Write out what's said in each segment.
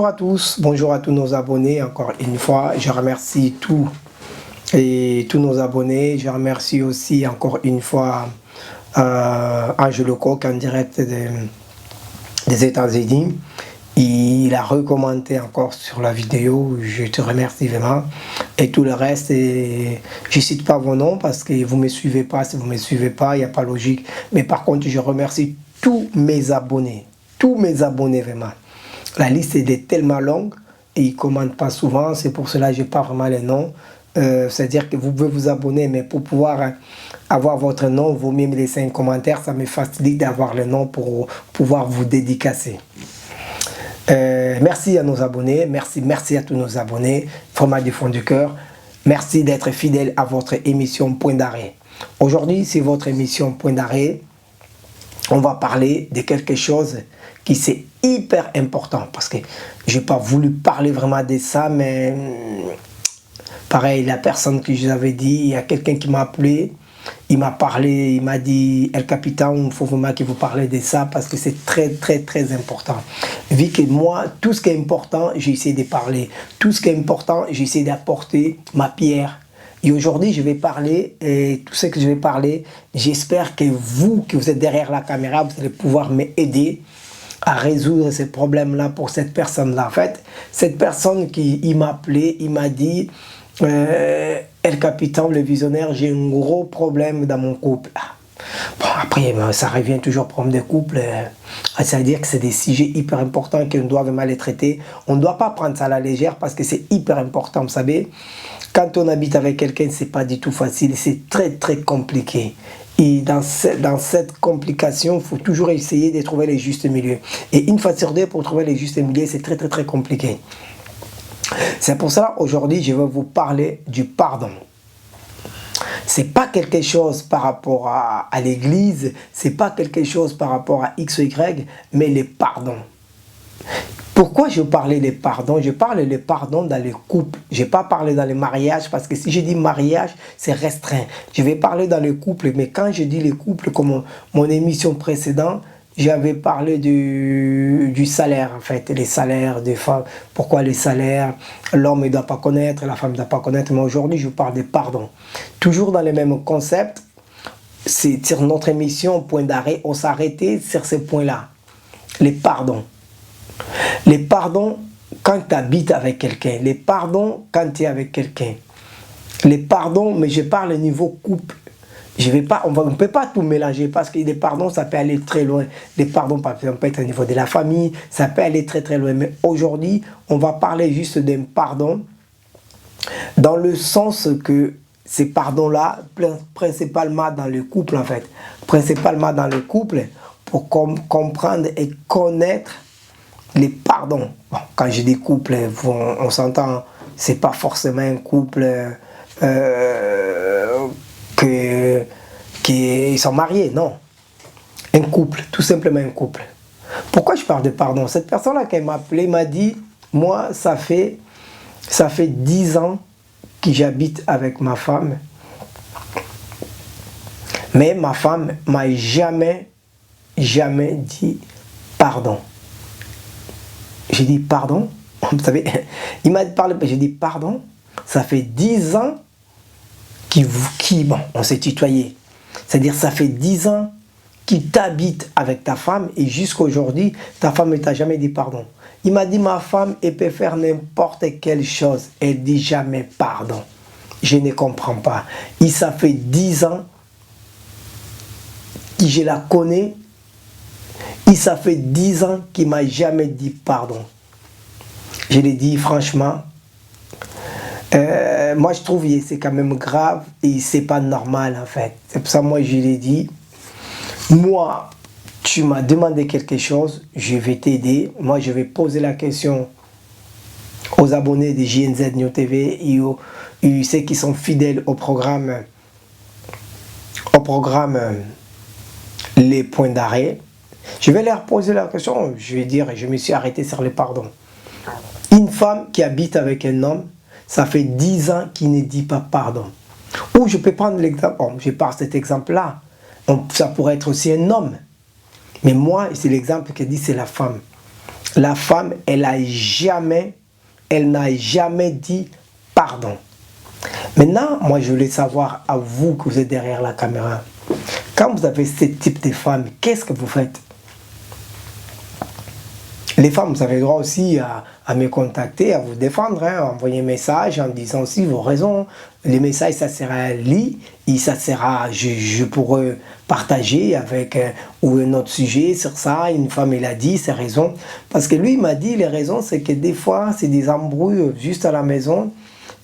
Bonjour à tous nos abonnés. Encore une fois, je remercie tous nos abonnés. Je remercie aussi encore une fois Angelo Coq en direct des États-Unis. Il a recommandé encore sur la vidéo. Je te remercie vraiment. Et tout le reste, je ne cite pas vos noms parce que vous ne me suivez pas. Si vous ne me suivez pas, il n'y a pas logique. Mais par contre, je remercie tous mes abonnés. Tous mes abonnés vraiment. La liste est tellement longue et ils ne commentent pas souvent. C'est pour cela que je n'ai pas vraiment les noms. C'est-à-dire que vous pouvez vous abonner, mais pour pouvoir avoir votre nom, vous mieux me laisser un commentaire. Ça me facilite d'avoir le nom pour pouvoir vous dédicacer. Merci à nos abonnés. Merci à tous nos abonnés. Vraiment du fond du cœur. Merci d'être fidèle à votre émission Point d'arrêt. Aujourd'hui, c'est votre émission Point d'arrêt. On va parler de quelque chose qui c'est hyper important parce que je n'ai pas voulu parler vraiment de ça, mais pareil, la personne que je vous avais dit, il y a quelqu'un qui m'a appelé, il m'a parlé, il m'a dit El Capitan, il faut vraiment que vous parlez de ça parce que c'est très important. Vu que moi, tout ce qui est important, j'ai essayé de parler. Tout ce qui est important, j'ai essayé d'apporter ma pierre. Et aujourd'hui, je vais parler, et tout ce que je vais parler, j'espère que vous êtes derrière la caméra, vous allez pouvoir m'aider à résoudre ces problèmes-là pour cette personne-là. En fait, cette personne il m'a appelé, il m'a dit El Capitan, le visionnaire, j'ai un gros problème dans mon couple. Bon, après, ça revient toujours au problème des couples. C'est-à-dire que c'est des sujets hyper importants qu'on doit vraiment les traiter. On ne doit pas prendre ça à la légère parce que c'est hyper important, vous savez. Quand on habite avec quelqu'un, c'est pas du tout facile, c'est très compliqué. Et dans cette complication, il faut toujours essayer de trouver les justes milieux. Et une fois sur deux, pour trouver les justes milieux, c'est très compliqué. C'est pour ça, aujourd'hui, je vais vous parler du pardon. C'est pas quelque chose par rapport à l'église, c'est pas quelque chose par rapport à X ou Y, mais le pardon. Pourquoi je parlais des pardons? Je parle des pardons dans les couples. Je n'ai pas parlé dans les mariages parce que si je dis mariage, c'est restreint. Je vais parler dans les couples, mais quand je dis les couples, comme mon émission précédente, j'avais parlé du salaire, en fait, les salaires des femmes. Pourquoi les salaires? L'homme ne doit pas connaître, la femme ne doit pas connaître. Mais aujourd'hui, je parle des pardons. Toujours dans les mêmes concepts, c'est sur notre émission Point d'arrêt, on s'arrêtait sur ces points-là. Les pardons. Les pardons quand tu habites avec quelqu'un. Les pardons quand tu es avec quelqu'un. Les pardons, mais je parle au niveau couple. On ne peut pas tout mélanger parce que les pardons, ça peut aller très loin. Les pardons, par exemple, peut être au niveau de la famille, ça peut aller très loin. Mais aujourd'hui, on va parler juste d'un pardon dans le sens que ces pardons-là, principalement dans le couple en fait, principalement dans le couple, pour comprendre et connaître les pardons. Bon, quand je dis couple, on s'entend, c'est pas forcément un couple qui sont mariés, non. Un couple, tout simplement un couple. Pourquoi je parle de pardon? Cette personne-là qui m'a appelé m'a dit, moi, ça fait 10 ans que j'habite avec ma femme, mais ma femme m'a jamais dit pardon. J'ai dit pardon, vous savez, il m'a parlé, j'ai dit pardon, ça fait 10 ans bon, on s'est tutoyé. C'est-à-dire ça fait 10 ans qu'il t'habite avec ta femme et jusqu'à aujourd'hui, ta femme ne t'a jamais dit pardon. Il m'a dit ma femme, elle peut faire n'importe quelle chose, elle dit jamais pardon. Je ne comprends pas. Et ça fait 10 ans que je la connais. Et ça fait 10 ans qu'il ne m'a jamais dit pardon. Je l'ai dit franchement. Moi je trouve que c'est quand même grave et c'est pas normal en fait. C'est pour ça que moi je l'ai dit. Moi, tu m'as demandé quelque chose, je vais t'aider. Moi je vais poser la question aux abonnés de JNZ New TV et ceux qui sont fidèles au programme Les Points d'arrêt. Je vais leur poser la question, je vais dire, je me suis arrêté sur le pardon. Une femme qui habite avec un homme, ça fait 10 ans qu'il ne dit pas pardon. Ou je peux prendre l'exemple, je pars cet exemple-là, ça pourrait être aussi un homme. Mais moi, c'est l'exemple que dit, c'est la femme. la femme, elle n'a jamais dit pardon. Maintenant, moi, je voulais savoir, à vous que vous êtes derrière la caméra, quand vous avez ce type de femme, qu'est-ce que vous faites? Les femmes, vous avez le droit aussi à me contacter, à vous défendre, hein, à envoyer un message en disant aussi vos raisons. Les messages, ça sera lu, et ça sera, je pourrais partager avec ou un autre sujet sur ça. Une femme, elle a dit ses raisons. Parce que lui, il m'a dit, les raisons, c'est que des fois, c'est des embrouilles juste à la maison.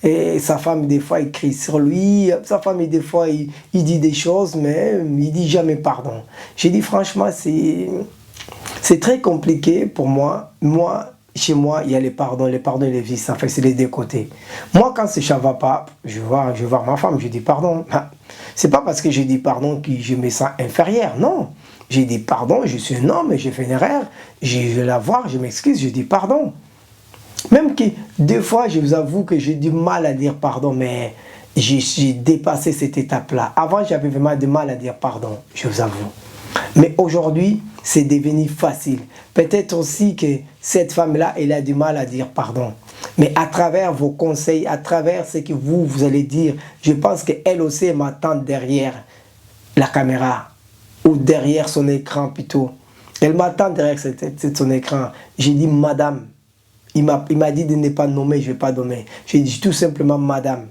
Et sa femme, des fois, il crie sur lui. Sa femme, des fois, il dit des choses, mais il dit jamais pardon. J'ai dit, franchement, c'est très compliqué pour moi. Chez moi, il y a les pardons et les vices. Ça fait, c'est les deux côtés. Moi, quand ça ne va pas, je vais voir ma femme, je dis pardon. C'est pas parce que je dis pardon que je me sens inférieur. Non. J'ai dit pardon, je suis un homme, j'ai fait une erreur. Je vais la voir, je m'excuse, je dis pardon. Même que des fois, je vous avoue que j'ai du mal à dire pardon, mais j'ai dépassé cette étape-là. Avant, j'avais vraiment du mal à dire pardon, je vous avoue. Mais aujourd'hui, c'est devenu facile. Peut-être aussi que cette femme-là, elle a du mal à dire pardon. Mais à travers vos conseils, à travers ce que vous allez dire, je pense qu'elle aussi m'attend derrière la caméra ou derrière son écran plutôt. Elle m'attend derrière son écran. J'ai dit, madame, il m'a dit de ne pas nommer, je ne vais pas nommer. J'ai dit tout simplement, madame.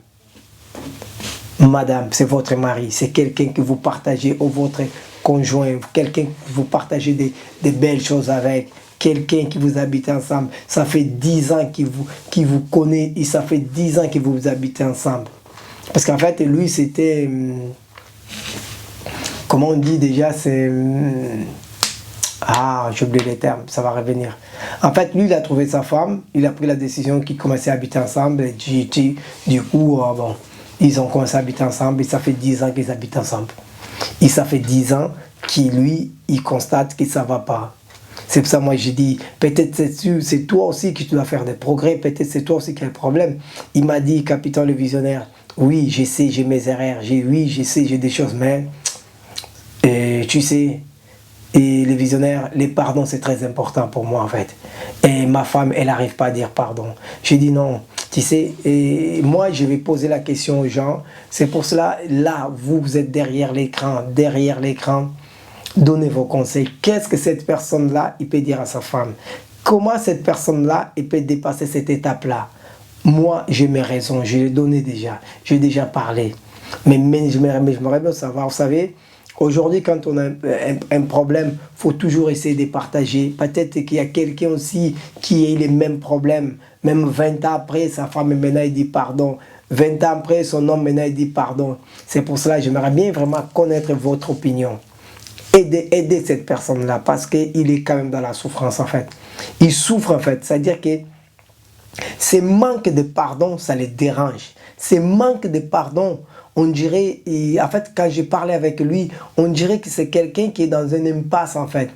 Madame, c'est votre mari, c'est quelqu'un que vous partagez ou votre conjoint, quelqu'un que vous partagez des belles choses avec, quelqu'un qui vous habite ensemble. Ça fait 10 ans qu'il vous connaît et ça fait 10 ans que vous habitez ensemble. Parce qu'en fait, lui, c'était... Comment on dit déjà, c'est... Ah, j'ai oublié les termes, ça va revenir. En fait, lui, il a trouvé sa femme, il a pris la décision qu'ils commençaient à habiter ensemble. Et du coup, bon, ils ont commencé à habiter ensemble et ça fait 10 ans qu'ils habitent ensemble. Et ça fait 10 ans qu'il, il constate que ça ne va pas. C'est pour ça que moi, j'ai dit, peut-être c'est toi aussi que tu dois faire des progrès, peut-être c'est toi aussi qui as le problème. Il m'a dit, capitaine le visionnaire, oui, je sais, j'ai mes erreurs, oui, je sais, j'ai des choses, mais tu sais... Et les visionnaires, les pardons, c'est très important pour moi en fait. Et ma femme, elle n'arrive pas à dire pardon. J'ai dit non, tu sais, et moi je vais poser la question aux gens. C'est pour cela, là, vous êtes derrière l'écran, donnez vos conseils. Qu'est-ce que cette personne-là, il peut dire à sa femme? Comment cette personne-là, il peut dépasser cette étape-là? Moi, j'ai mes raisons, je l'ai donné déjà, j'ai déjà parlé. Mais j'aimerais bien savoir, vous savez, aujourd'hui, quand on a un problème, il faut toujours essayer de partager. Peut-être qu'il y a quelqu'un aussi qui a les mêmes problèmes. Même 20 ans après, sa femme maintenant il dit pardon. 20 ans après, son homme maintenant il dit pardon. C'est pour cela que j'aimerais bien vraiment connaître votre opinion. Aider cette personne-là parce qu'il est quand même dans la souffrance en fait. Il souffre en fait. C'est-à-dire que ce manque de pardon, ça les dérange. Ce manque de pardon, on dirait, en fait, quand j'ai parlé avec lui, on dirait que c'est quelqu'un qui est dans une impasse, en fait.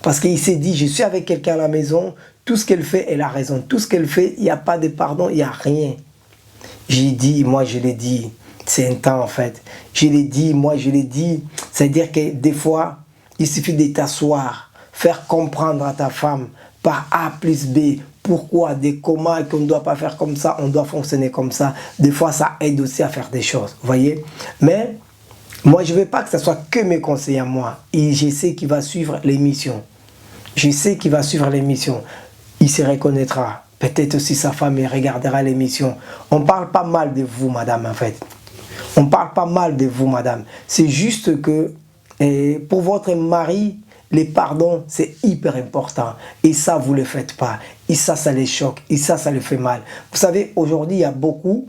Parce qu'il s'est dit, je suis avec quelqu'un à la maison, tout ce qu'elle fait, elle a raison. Tout ce qu'elle fait, il n'y a pas de pardon, il n'y a rien. J'ai dit, moi je l'ai dit, c'est un temps, en fait. Je l'ai dit, moi je l'ai dit. C'est-à-dire que des fois, il suffit de t'asseoir, faire comprendre à ta femme, par A plus B, pourquoi, des comment, qu'on ne doit pas faire comme ça, on doit fonctionner comme ça. Des fois, ça aide aussi à faire des choses, vous voyez. Mais moi, je ne veux pas que ce soit que mes conseils à moi. Et je sais qu'il va suivre l'émission. Je sais qu'il va suivre l'émission. Il se reconnaîtra. Peut-être aussi sa femme regardera l'émission. On parle pas mal de vous, madame, en fait. On parle pas mal de vous, madame. C'est juste que pour votre mari, les pardons, c'est hyper important. Et ça, vous ne le faites pas. Et ça les choque. Et ça les fait mal. Vous savez, aujourd'hui, il y a beaucoup,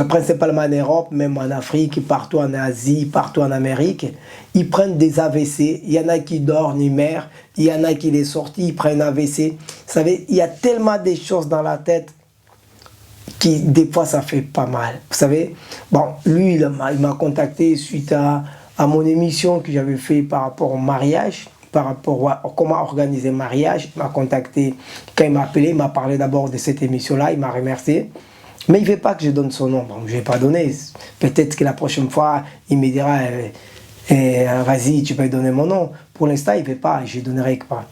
principalement en Europe, même en Afrique, partout en Asie, partout en Amérique, ils prennent des AVC. Il y en a qui dorment, ils meurent. Il y en a qui les sortent, ils prennent AVC. Vous savez, il y a tellement de choses dans la tête qui, des fois, ça fait pas mal. Vous savez, bon, lui, il m'a contacté suite à mon émission que j'avais fait par rapport au mariage. Par rapport à comment organiser un mariage, il m'a contacté, quand il m'a appelé, il m'a parlé d'abord de cette émission-là, il m'a remercié. Mais il ne veut pas que je donne son nom, bon, je ne vais pas donner. Peut-être que la prochaine fois, il me dira, vas-y, tu peux donner mon nom. Pour l'instant, il ne veut pas, je ne donnerai pas.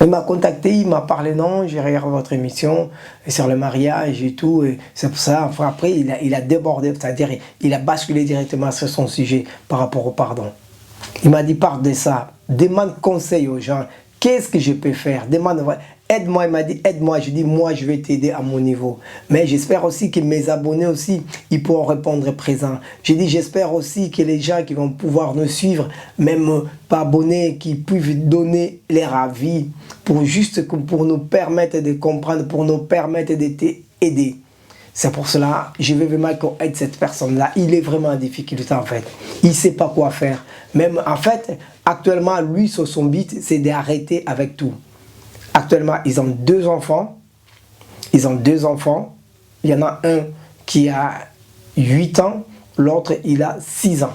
Il m'a contacté, il m'a parlé, non, j'ai regardé votre émission sur le mariage et tout. Et c'est pour ça, enfin, après, il a débordé, c'est-à-dire il a basculé directement sur son sujet par rapport au pardon. Il m'a dit, parle de ça, demande conseil aux gens, qu'est-ce que je peux faire, demande, aide-moi, il m'a dit, aide-moi, je dis, moi, je vais t'aider à mon niveau. Mais j'espère aussi que mes abonnés aussi, ils pourront répondre présent. J'ai dit, j'espère aussi que les gens qui vont pouvoir nous suivre, même pas abonnés, qui puissent donner leur avis pour nous permettre de comprendre, pour nous permettre de t'aider. C'est pour cela, je veux vraiment qu'on aide cette personne-là. Il est vraiment en difficulté en fait. Il ne sait pas quoi faire. Même en fait, actuellement, lui, sur son but, c'est d'arrêter avec tout. Actuellement, ils ont 2 enfants. Ils ont 2 enfants. Il y en a un qui a 8 ans, l'autre, il a 6 ans.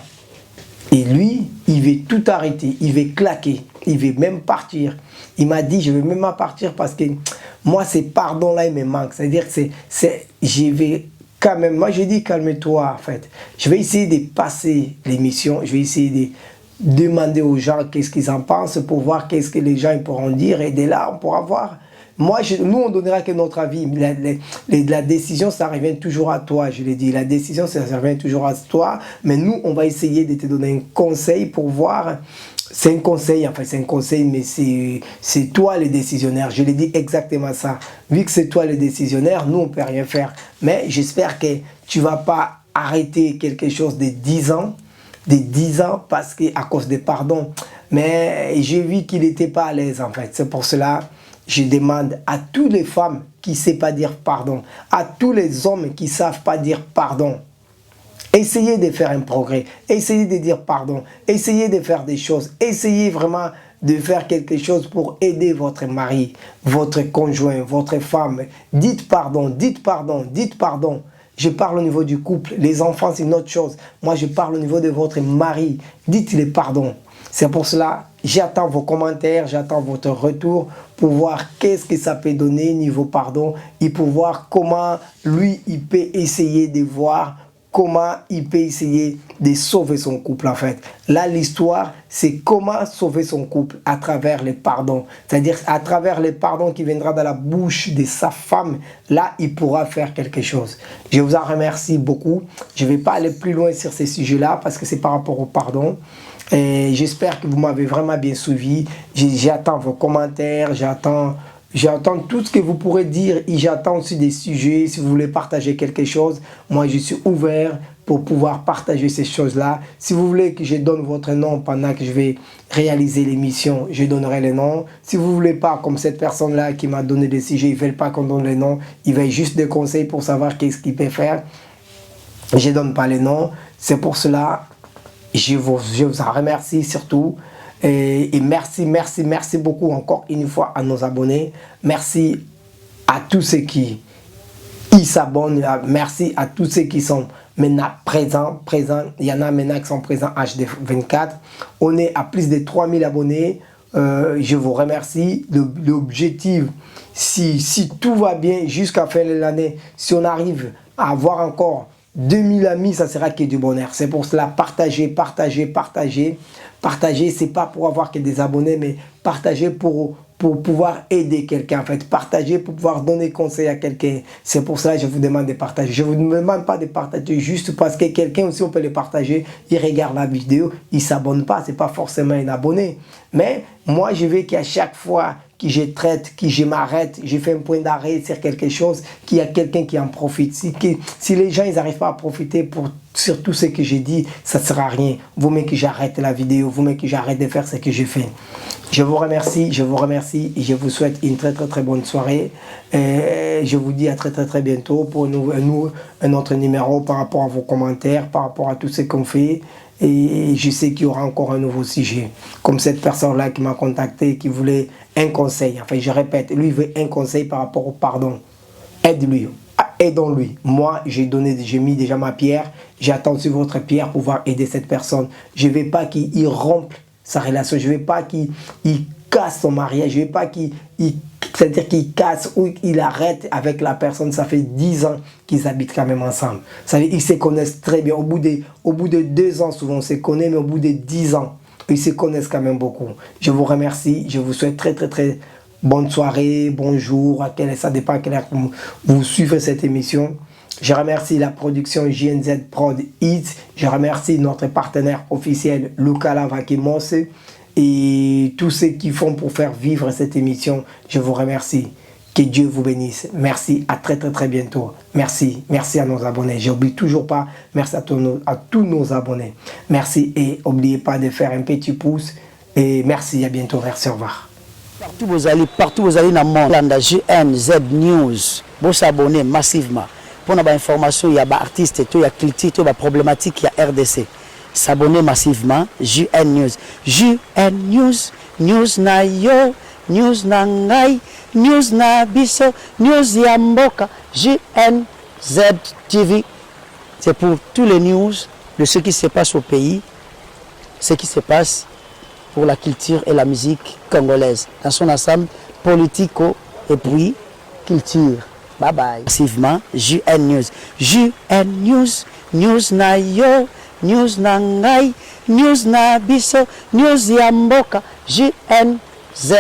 Et lui, il veut tout arrêter, il veut claquer, il veut même partir. Il m'a dit, je veux même pas partir parce que moi, ces pardons-là, il me manque. C'est-à-dire que je vais quand même, moi je dis calme-toi en fait. Je vais essayer de passer l'émission, je vais essayer de demander aux gens qu'est-ce qu'ils en pensent pour voir qu'est-ce que les gens ils pourront dire et de là, on pourra voir. Moi, nous, on donnera que notre avis. La décision, ça revient toujours à toi, je l'ai dit. La décision, ça revient toujours à toi. Mais nous, on va essayer de te donner un conseil pour voir. C'est un conseil, enfin c'est un conseil, mais c'est toi le décisionnaire. Je l'ai dit exactement ça. Vu que c'est toi le décisionnaire, nous, on ne peut rien faire. Mais j'espère que tu ne vas pas arrêter quelque chose de 10 ans. De 10 ans parce qu'à cause des pardons. Mais j'ai vu qu'il n'était pas à l'aise, en fait. C'est pour cela je demande à toutes les femmes qui ne savent pas dire pardon, à tous les hommes qui ne savent pas dire pardon, essayez de faire un progrès, essayez de dire pardon, essayez de faire des choses, essayez vraiment de faire quelque chose pour aider votre mari, votre conjoint, votre femme. Dites pardon, dites pardon, dites pardon. Je parle au niveau du couple, les enfants c'est une autre chose. Moi je parle au niveau de votre mari, dites-les pardon. C'est pour cela, j'attends vos commentaires, j'attends votre retour pour voir qu'est-ce que ça peut donner niveau pardon et pour voir comment lui, il peut essayer de voir comment il peut essayer de sauver son couple en fait. Là, l'histoire, c'est comment sauver son couple à travers les pardons. C'est-à-dire à travers les pardons qui viendra dans la bouche de sa femme, là, il pourra faire quelque chose. Je vous en remercie beaucoup. Je ne vais pas aller plus loin sur ces sujets-là parce que c'est par rapport au pardon. Et j'espère que vous m'avez vraiment bien suivi. J'attends vos commentaires, j'attends tout ce que vous pourrez dire et j'attends aussi des sujets. Si vous voulez partager quelque chose, moi je suis ouvert pour pouvoir partager ces choses-là. Si vous voulez que je donne votre nom pendant que je vais réaliser l'émission, je donnerai le nom. Si vous ne voulez pas, comme cette personne-là qui m'a donné des sujets, ils ne veulent pas qu'on donne les noms, ils veulent juste des conseils pour savoir qu'est-ce qu'ils peuvent faire. Je ne donne pas les noms. C'est pour cela je vous en remercie surtout. Et merci beaucoup encore une fois à nos abonnés. Merci à tous ceux qui s'abonnent. Merci à tous ceux qui sont maintenant présents. Il y en a maintenant qui sont présents HD24. On est à plus de 3000 abonnés. Je vous remercie. L'objectif, si tout va bien jusqu'à la fin de l'année, si on arrive à avoir encore 2000 amis, ça sera que du bonheur. C'est pour cela, partagez. Partagez, c'est pas pour avoir que des abonnés, mais partagez pour pouvoir aider quelqu'un. En fait, partagez pour pouvoir donner conseil à quelqu'un. C'est pour cela que je vous demande de partager. Je ne vous demande pas de partager juste parce que quelqu'un aussi, on peut le partager. Il regarde la vidéo, il ne s'abonne pas. Ce n'est pas forcément un abonné. Mais moi, je veux qu'à chaque fois que je traite, que je m'arrête, je fais un point d'arrêt sur quelque chose, qu'il y a quelqu'un qui en profite. Si les gens n'arrivent pas à profiter sur tout ce que j'ai dit, ça ne sert à rien. Vous mettez que j'arrête la vidéo, vous mettez que j'arrête de faire ce que je fais. Je vous remercie et je vous souhaite une très bonne soirée. Et je vous dis à très bientôt pour un autre numéro par rapport à vos commentaires, par rapport à tout ce qu'on fait. Et je sais qu'il y aura encore un nouveau sujet. Comme cette personne-là qui m'a contacté, qui voulait un conseil. Enfin, je répète, lui il veut un conseil par rapport au pardon. Aide-lui. Aidons-lui. Moi, j'ai mis déjà ma pierre. J'attends sur votre pierre pour pouvoir aider cette personne. Je ne veux pas qu'il rompe sa relation. Je ne veux pas qu'il casse son mariage. Je ne veux pas c'est-à-dire qu'il casse ou il arrête avec la personne. Ça fait 10 ans qu'ils habitent quand même ensemble. Ils se connaissent très bien. Au bout de 2 ans, souvent on se connaît, mais au bout de 10 ans, ils se connaissent quand même beaucoup. Je vous remercie. Je vous souhaite très bonne soirée, bonjour, ça dépend à quelle heure vous suivez cette émission. Je remercie la production JNZ Prod Hits. Je remercie notre partenaire officiel Luca Lavakimos et tous ceux qui font pour faire vivre cette émission. Je vous remercie. Que Dieu vous bénisse. Merci, à très bientôt. Merci à nos abonnés. J'oublie toujours pas, merci à tous nos abonnés. Merci et n'oubliez pas de faire un petit pouce. Et merci, à bientôt. Merci, au revoir. Partout vous allez dans le monde, dans JNZ News, vous s'abonnez massivement. Pour avoir information, il y a des artistes, il y a culture, il y a des problématiques, il y a RDC. S'abonner massivement, JN News. JN News, news na yo, news na ngai, news na biso, news yamboka, JNZ TV. C'est pour tous les news de ce qui se passe au pays, ce qui se passe pour la culture et la musique congolaise, dans son ensemble politico et puis culture. Bye bye. Massivement, JN News. JN News, news na yo, news na ngai, news na biso, news yamboka, JNZ